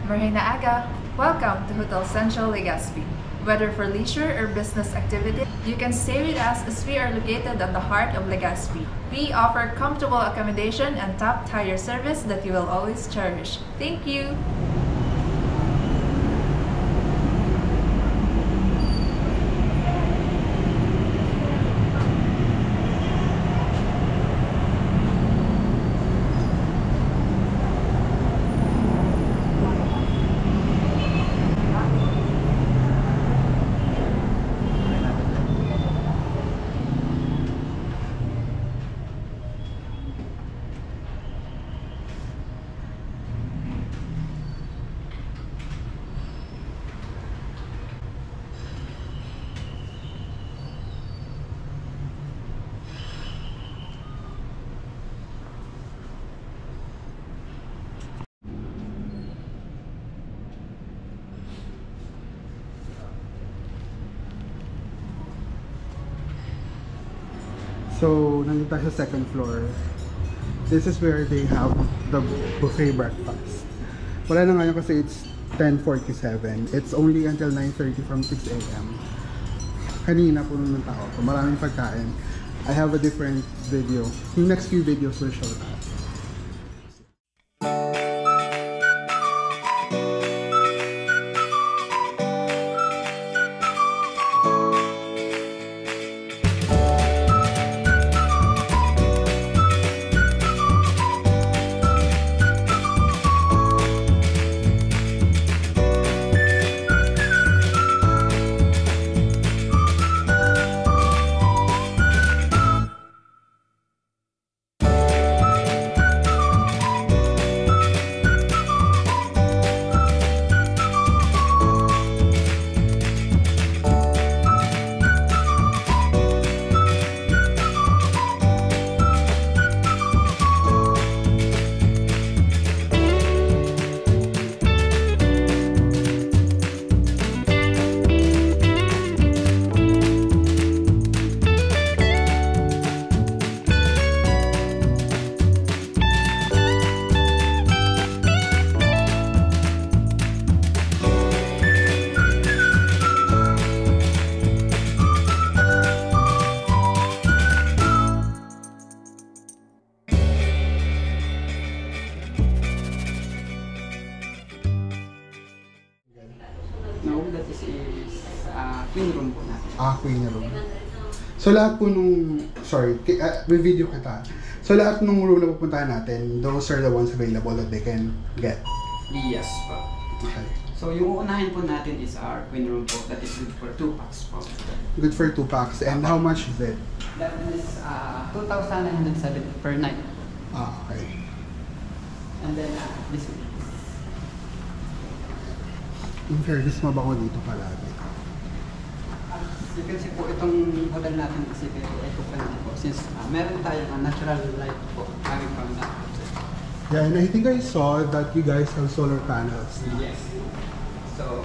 Marina Aga, welcome to Hotel Central Legazpi. Whether for leisure or business activity, you can stay with us as we are located at the heart of Legazpi. We offer comfortable accommodation and top-tier service that you will always cherish. Thank you! So, nandito tayo sa second floor. This is where they have the buffet breakfast. Wala na ngayon kasi it's 10:47. It's only until 9:30 from 6 AM. Kanina puno ng tao. So, maraming pagkain. I have a different video. Yung next few videos will show that. Queen room po natin. Queen room. So lahat po nung, may video kita. So lahat nung room na pupuntahan natin, those are the ones available that they can get? Yes po. Okay. So yung uunahin po natin is our queen room po. That is good for 2 packs po. Good for 2 packs. And how much is it? That is 2,970 per night. Okay. And then this one. In fairness, mabango dito palagi. You can see po itong hotel natin kasi eco-friendly po since meron tayong natural light po coming from that. Yeah, and I think I saw that you guys have solar panels. Yes. So,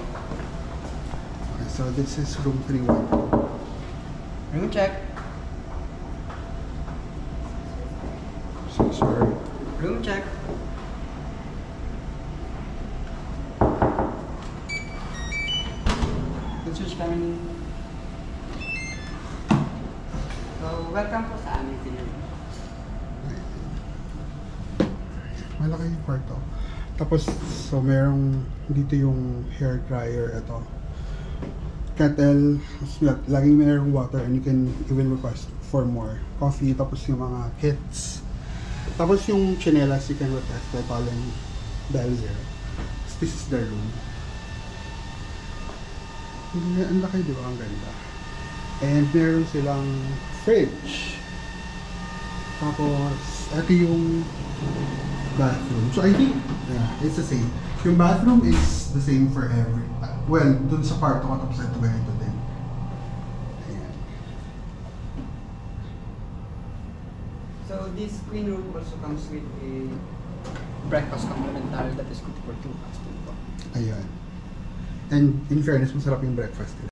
okay, so this is room 3-1. room check. So sorry. Room check. Good switch coming. So, welcome po sa aming senior. Malaki yung kwarto. Tapos, so merong dito yung hair dryer, ito. Kettle, laging merong water and you can even request for more. Coffee, tapos yung mga kits. Tapos yung chinelas you can request by calling dial 0. This is their room. Ang laki, di ba? Ang ganda. And meron silang fridge. Tapos, ito yung bathroom. So I think, yeah, it's the same. Yung bathroom is the same for every, well, dun sa kwarto ko tapos ito ganito din. Ayan. So, this queen room also comes with a breakfast complimentary that is good for 2 packs po. Ayan. And in fairness, masarap yung breakfast nila.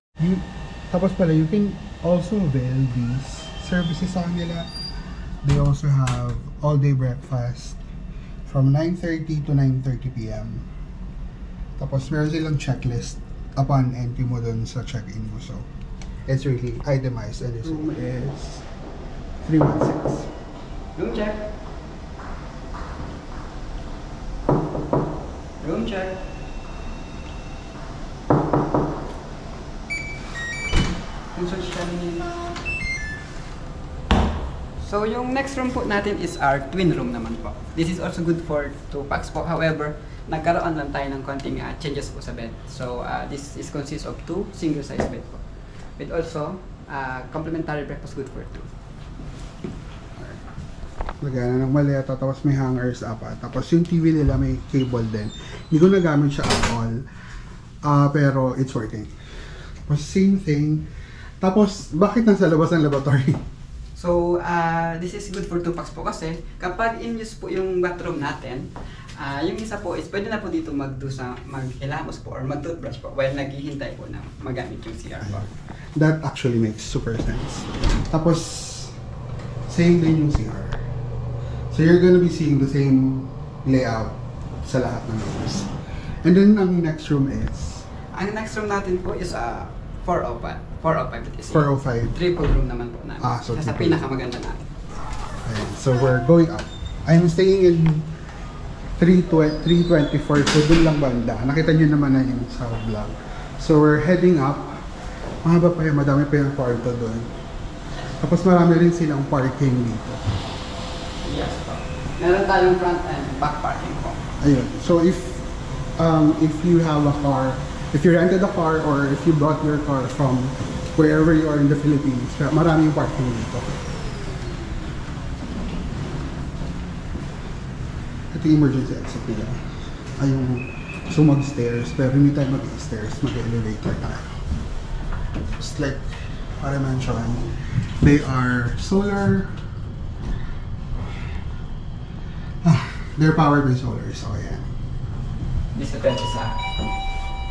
Tapos pala, you can also avail these services sa kanila. They also have all-day breakfast from 9:30 to 9:30 p.m. Tapos meron silang checklist upon entry mo dun sa check-in mo. So, it's really itemized and this room is 316. Room check. Room check. So yung next room po natin is our twin room naman po. This is also good for 2 packs po. However, nagkaroon lang tayo ng konting changes po sa bed. So this is consists of 2 single size bed po. With also complimentary breakfast good for 2. Lagyan na ng maleta, tapos may hangers apat. Tapos yung TV nila may cable din. Hindi ko nagamit siya at all. Pero it's working. Tapos same thing. Tapos bakit nasa labas ng laboratory? So, this is good for 2 packs po kasi kapag in-use po yung bathroom natin, yung isa po is pwede na po dito maghilamos po or mag-toothbrush po while naghihintay po na magamit yung CR po. That actually makes super sense. Tapos, same din yung CR. So, you're gonna be seeing the same layout sa lahat ng rooms. And then, ang next room is? Ang next room natin po is 405. 405 it is. 405. Triple room naman po namin. So sa pinakamaganda natin. Ayan, so we're going up. I'm staying in 324, so dun lang banda. Nakita nyo naman na yung sa vlog. So we're heading up. Mahaba pa yan, madami pa yung kwarto dun. Tapos marami rin silang parking dito. Yes po. Meron tayong front and back parking po. Ayun. So if you have a car, if you rented a car or if you brought your car from wherever you are in the Philippines, maraming parking dito. Ito yung emergency exit nila. Ay yung so mag-stairs, pero hindi tayo mag-stairs, mag-elevator tayo. Just like I mentioned, they are solar. They're powered by solar, so ayan. This hotel is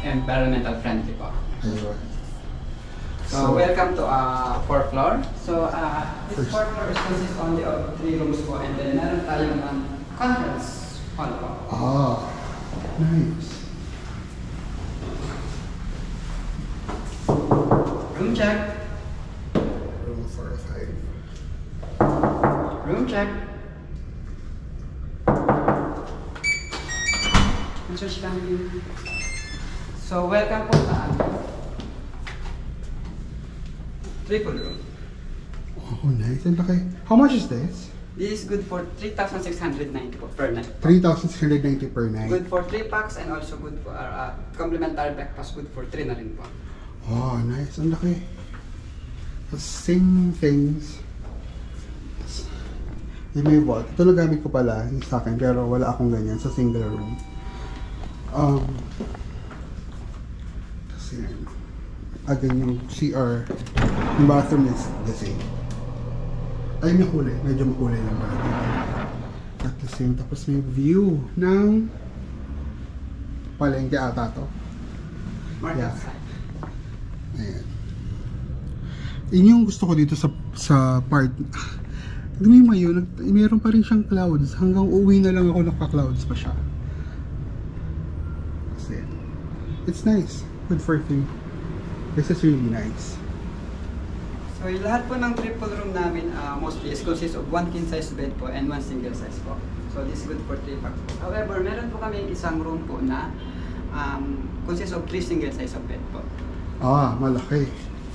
environmental friendly po. Ayun. So welcome to 4th floor. So this 4th floor is consists only of 3 rooms po and then meron tayong conference hall po. Nice. Room check. Room 405. Room check. So welcome po sa triple room. Oh, nice. And okay. How much is this? This is good for 3,690 po per night. 3,690 per night. Good for 3 packs and also good for complimentary breakfast good for 3 na rin po. Oh, nice. Ang laki. Same things. Yung may vault. Ito nagamit ko pala yung sa akin pero wala akong ganyan sa single room. Kasi again yung CR, yung bathroom is the same. Ay, may kulay. Medyo makulay lang pala dito. At the same. Tapos may view ng palengke ata to. Market Yeah. side. Ayan. Yun yung gusto ko dito sa part. May mayo, meron pa rin siyang clouds. Hanggang uwi na lang ako naka-clouds pa siya. Kasi, it's nice. Good for thing. This is really nice. So yung lahat po ng triple room namin mostly is consists of 1 king size bed po and 1 single size po. So this is good for 3 packs po. However, meron po kami isang room po na consists of 3 single size of bed po. Malaki.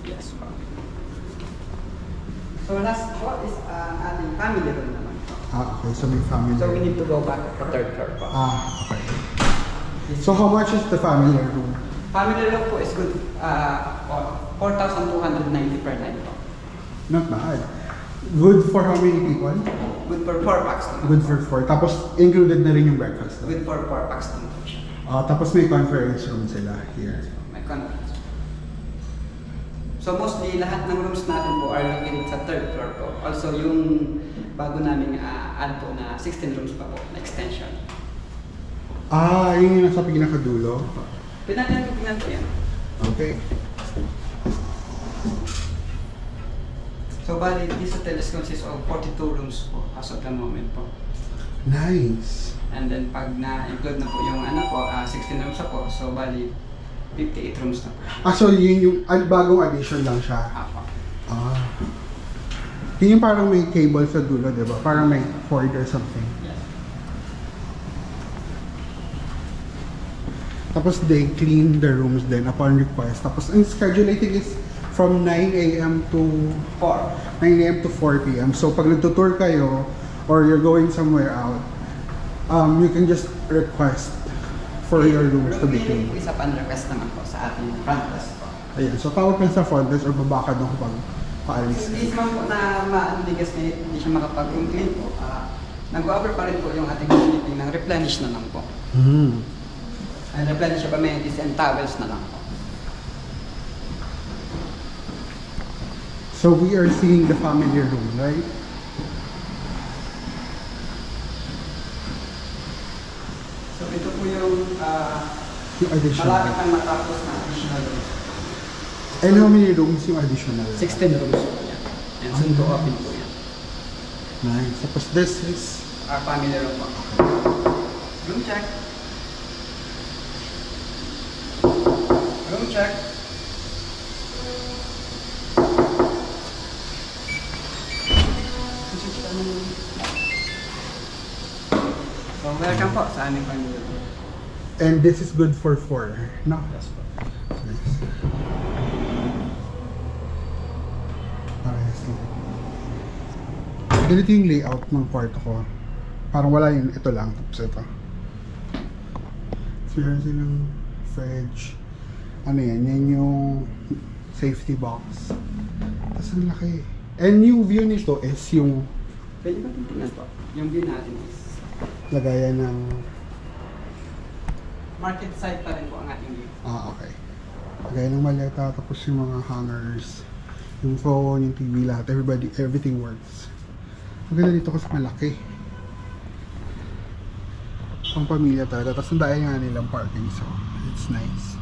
Yes po. So last po is ating family room naman po. Okay. So may family. So we need to go back to 3rd floor po. Okay. So how much is the family room? Family room po is good 4,290 per night po. Not bad. Good for how many people? Good for 4 packs naman. Good for 4. Tapos included na rin yung breakfast. Good for 4 packs naman po siya. Tapos may conference room sila here. May conference. So mostly lahat ng rooms natin po are located sa 3rd floor po. Also yung bago naming add po na 16 rooms pa po na extension. Yun yung nasa pinakadulo. Tingnan po yan. Okay. So bali, this hotel is consists of 42 rooms po as of the moment po. Nice. And then pag na-include na po yung 16 rooms na po, so bali 58 rooms na po. So yun yung bagong addition lang siya. Apo. Yun yung parang may cable sa dulo, di ba? Parang may cord or something. Yes. Tapos they clean the rooms then upon request. Tapos ang schedule I think is from 9 a.m. to 9 a.m. to 4 p.m. So pag nagtutour kayo or you're going somewhere out, you can just request for your rooms to be cleaned. Isa pa request naman po sa ating front desk po. Ayan, so tawag ka sa front desk or babaka doon kapag paalis. Hindi naman po na maandigas na hindi siya makapag-clean po. Nag-offer pa rin po yung ating facility ng replenish na lang po. And replenish siya pa amenities and towels na lang po. So we are seeing the family room, right? So ito po yung additional. malapit ang matapos na additional rooms. And how many rooms yung additional? 16 rooms po yan. And soon to open po yan. Nice. Tapos this is Our family room po. Room check. Room check. So welcome po sa aming family room. and this is good for 4, no? Yes po. Nice. Parehas lang. Ganito yung layout ng kwarto ko. Parang wala yun, ito lang. Tapos ito. So meron silang fridge. Ano yan? Yan yung safety box. Tapos ang laki. And yung view nito is yung Pwede ba tingnan po? Yung view natin is lagayan ng... market side pa rin po ang ating view. okay. Lagayan ng maleta, tapos yung mga hangers, yung phone, yung TV, lahat. Everything works. Ang ganda dito kasi malaki. Pang pamilya talaga. Tapos ang daya nga nilang parking, so it's nice.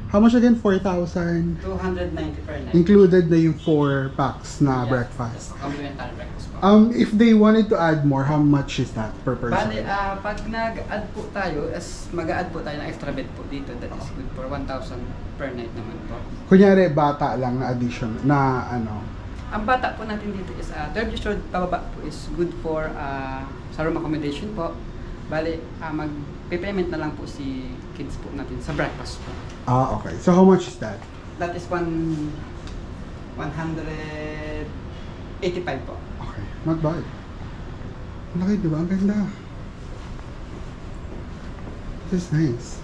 How much again? 4,000? 290 per night. Included na yung 4 packs na Yeah, breakfast. yes, complimentary breakfast po. If they wanted to add more, how much is that per person? Bale, pag nag-add po tayo, mag-add po tayo ng extra bed po dito, that is good for 1,000 per night naman po. Kunyari, bata lang na addition, na ano? Ang bata po natin dito is, third years old pababa po is good for sa room accommodation po. Bale, mag-payment na lang po si kids po natin sa breakfast po. Okay. So how much is that? That is 185 po. Okay. Not bad. Ang laki, di ba? Ang ganda. This is nice.